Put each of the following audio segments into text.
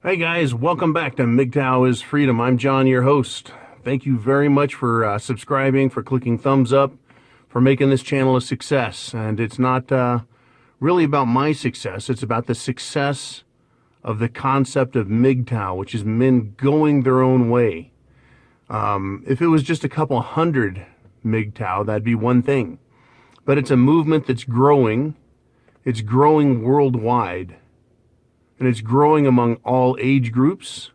Hey guys, welcome back to Mgtow is Freedom. I'm John, your host. Thank you very much for subscribing, for clicking thumbs up, for making this channel a success. And it's not really about my success, it's about the success of the concept of Mgtow, which is men going their own way. If it was just a couple hundred Mgtow, that'd be one thing. But it's a movement that's growing. It's growing worldwide. And it's growing among all age groups,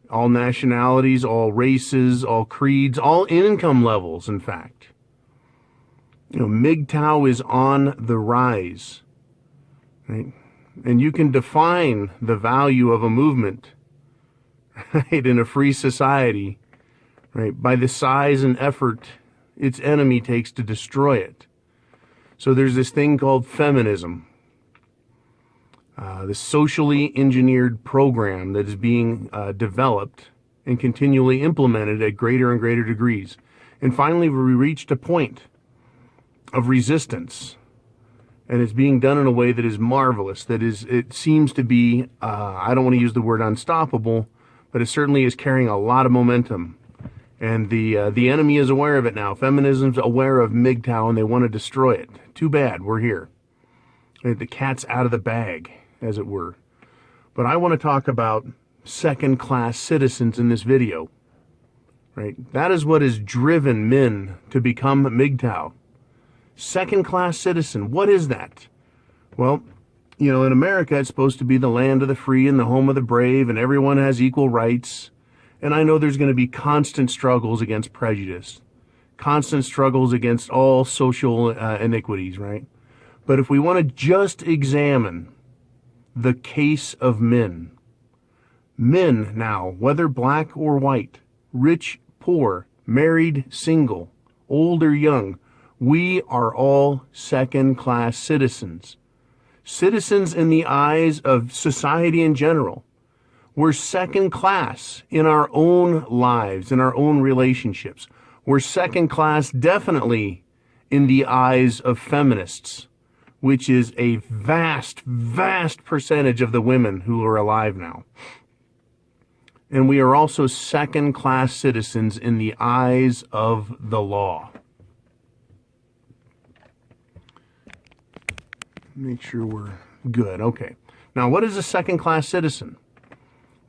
all nationalities, all races, all creeds, all income levels, in fact. Mgtow is on the rise. Right? And you can define the value of a movement, right, in a free society, right, by the size and effort its enemy takes to destroy it. So there's this thing called feminism. The socially engineered program that is being developed and continually implemented at greater and greater degrees. And finally, we reached a point of resistance. And it's being done in a way that is marvelous. It seems to be, I don't want to use the word unstoppable, but it certainly is carrying a lot of momentum. And the enemy is aware of it now. Feminism's aware of Mgtow and they want to destroy it. Too bad, we're here. The cat's out of the bag, as it were. But I want to talk about second-class citizens in this video. Right? That is what has driven men to become Mgtow. Second-class citizen, what is that? Well, in America, it's supposed to be the land of the free and the home of the brave, and everyone has equal rights. And I know there's going to be constant struggles against prejudice, constant struggles against all social iniquities, right? But if we want to just examine the case of men now, whether black or white, rich, poor, married, single, old or young, we are all second-class citizens. Citizens in the eyes of society in general. We're second class in our own lives, in our own relationships. We're second class definitely in the eyes of feminists, which is a vast, vast percentage of the women who are alive now. And we are also second-class citizens in the eyes of the law. Make sure we're good. Okay. Now, what is a second-class citizen?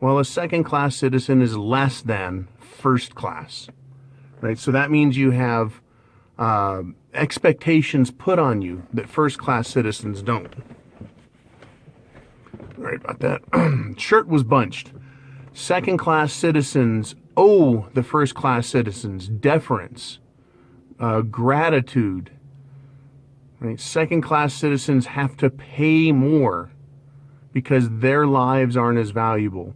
Well, a second-class citizen is less than first class. Right? So that means you have expectations put on you that first-class citizens don't. Right about that. Shirt was bunched. Second-class citizens owe the first-class citizens deference, gratitude. Right? Second-class citizens have to pay more because their lives aren't as valuable.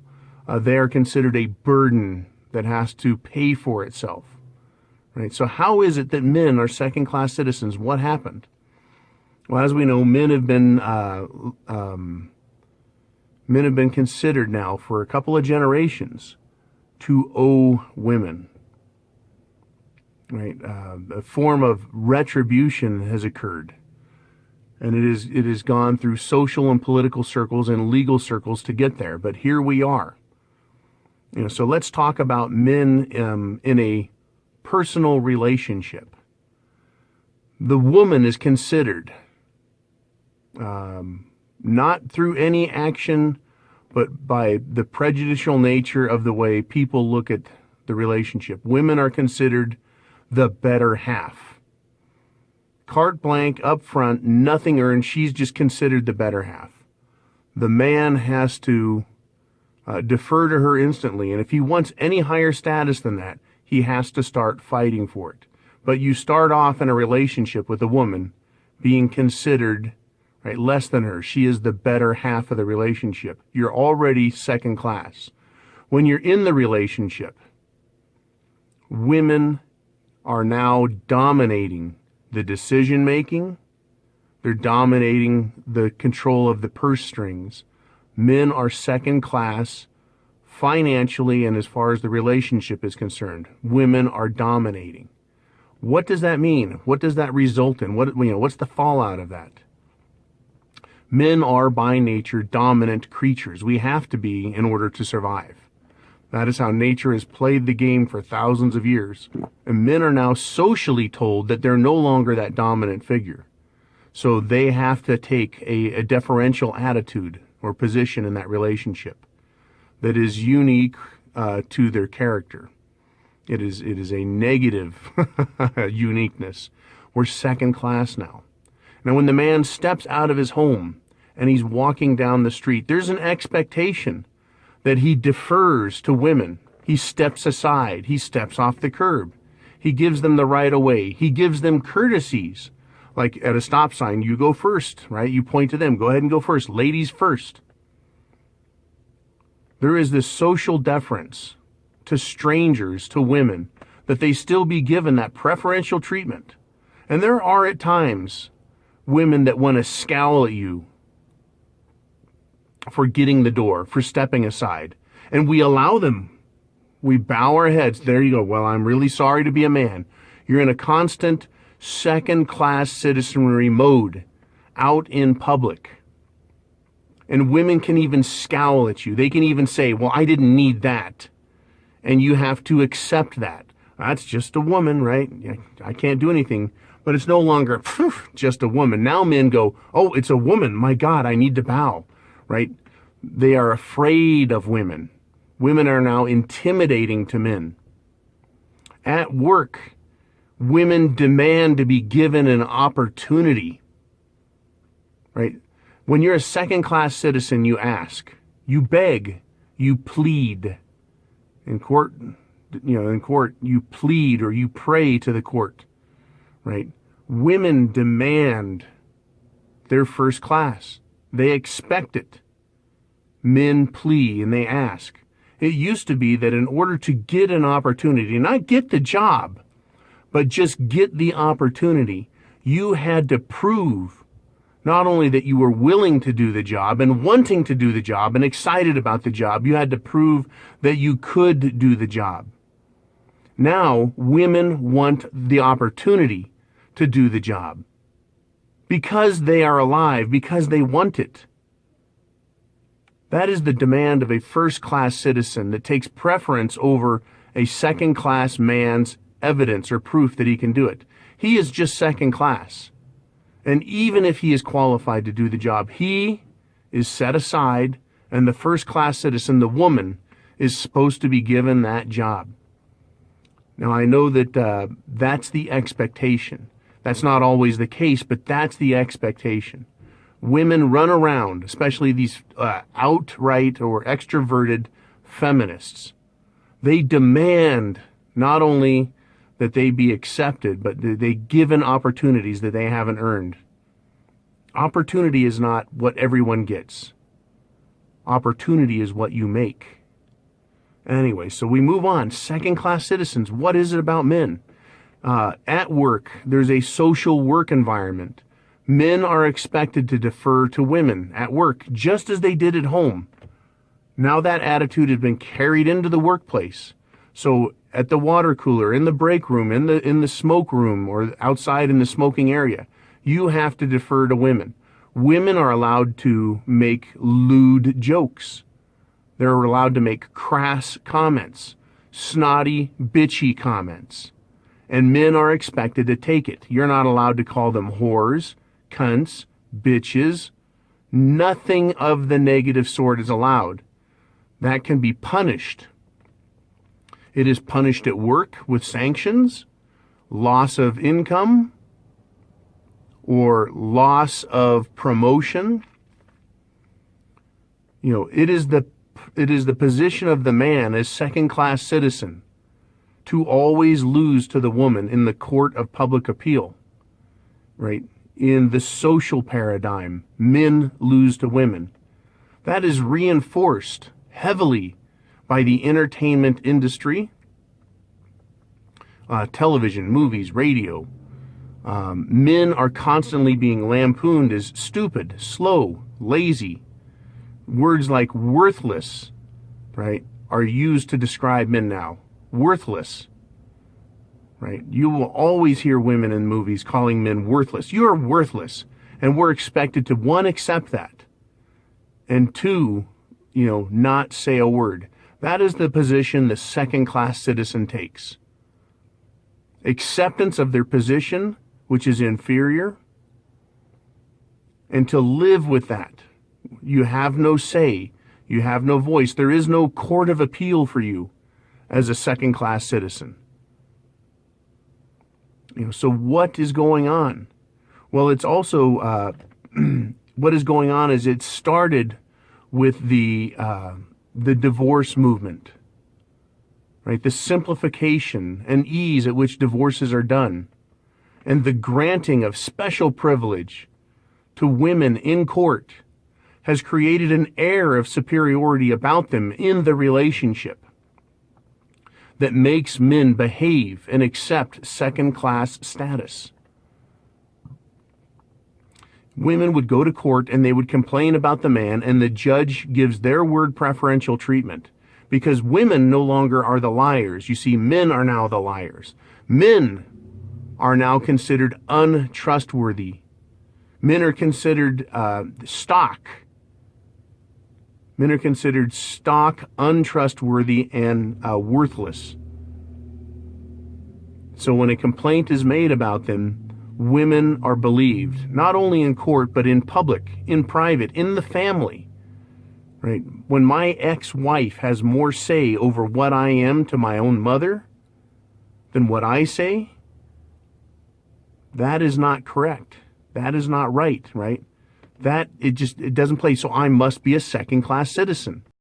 They are considered a burden that has to pay for itself. Right? So how is it that men are second-class citizens? What happened? Well, as we know, men have been considered now for a couple of generations to owe women. Right? A form of retribution has occurred, and it has gone through social and political circles and legal circles to get there. But here we are. So let's talk about men in a personal relationship. The woman is considered, not through any action, but by the prejudicial nature of the way people look at the relationship. Women are considered the better half. Carte blanche, up front, nothing earned. She's just considered the better half. The man has to defer to her instantly. And if he wants any higher status than that, he has to start fighting for it. But you start off in a relationship with a woman being considered less than her. She is the better half of the relationship. You're already second class. When you're in the relationship, women are now dominating the decision making. They're dominating the control of the purse strings. Men are second class financially and as far as the relationship is concerned. Women are dominating. What does that mean? What does that result in? What's the fallout of that? Men are by nature dominant creatures. We have to be in order to survive. That is how nature has played the game for thousands of years. And men are now socially told that they're no longer that dominant figure. So they have to take a deferential attitude or position in that relationship that is unique to their character. It is a negative uniqueness. We're second class now. Now, when the man steps out of his home and he's walking down the street, there's an expectation that he defers to women. He steps aside. He steps off the curb. He gives them the right of way. He gives them courtesies. Like at a stop sign, you go first, right? You point to them. Go ahead and go first. Ladies first. There is this social deference to strangers, to women, that they still be given that preferential treatment. And there are at times women that want to scowl at you for getting the door, for stepping aside. And we allow them. We bow our heads. There you go. Well, I'm really sorry to be a man. You're in a constant second-class citizenry mode out in public. And women can even scowl at you. They can even say, well, I didn't need that. And you have to accept that. That's just a woman, right? I can't do anything. But it's no longer just a woman. Now men go, oh, it's a woman. My God, I need to bow, right? They are afraid of women. Women are now intimidating to men. At work, women demand to be given an opportunity, right? When you're a second-class citizen, you ask, you beg, you plead. In court, you plead or you pray to the court, right? Women demand their first class. They expect it. Men plea and they ask. It used to be that in order to get an opportunity, not get the job, but just get the opportunity, you had to prove not only that you were willing to do the job and wanting to do the job and excited about the job, you had to prove that you could do the job. Now, women want the opportunity to do the job because they are alive, because they want it. That is the demand of a first-class citizen that takes preference over a second-class man's evidence or proof that he can do it. He is just second class. And even if he is qualified to do the job, he is set aside, and the first-class citizen, the woman, is supposed to be given that job. Now, I know that that's the expectation. That's not always the case, but that's the expectation. Women run around, especially these outright or extroverted feminists. They demand not only that they be accepted, but they given opportunities that they haven't earned. Opportunity is not what everyone gets. Opportunity is what you make. Anyway, so we move on. Second-class citizens. What is it about men? At work, there's a social work environment. Men are expected to defer to women at work, just as they did at home. Now that attitude has been carried into the workplace. So at the water cooler, in the break room, in the smoke room, or outside in the smoking area, you have to defer to women. Women are allowed to make lewd jokes. They're allowed to make crass comments, snotty, bitchy comments. And men are expected to take it. You're not allowed to call them whores, cunts, bitches. Nothing of the negative sort is allowed. That can be punished. It is punished at work with sanctions, loss of income, or loss of promotion. It is the position of the man as second-class citizen to always lose to the woman in the court of public appeal, right? In the social paradigm, men lose to women. That is reinforced heavily by the entertainment industry, television, movies, radio. Men are constantly being lampooned as stupid, slow, lazy. Words like worthless, right, are used to describe men now. Worthless, right? You will always hear women in movies calling men worthless. You're worthless. And we're expected to, one, accept that, and two, not say a word. That is the position the second-class citizen takes. Acceptance of their position, which is inferior, and to live with that. You have no say. You have no voice. There is no court of appeal for you as a second-class citizen. So what is going on? Well, it's also, what is going on is it started with the divorce movement, right? The simplification and ease at which divorces are done, and the granting of special privilege to women in court has created an air of superiority about them in the relationship that makes men behave and accept second-class status. Women would go to court and they would complain about the man, and the judge gives their word preferential treatment because women no longer are the liars. You see, men are now the liars. Men are now considered untrustworthy. Men are considered stock. Men are considered stock, untrustworthy, and worthless. So when a complaint is made about them, women are believed, not only in court, but in public, in private, in the family. Right? When my ex-wife has more say over what I am to my own mother than what I say, that is not correct. That is not right, right? It doesn't play. So I must be a second-class citizen.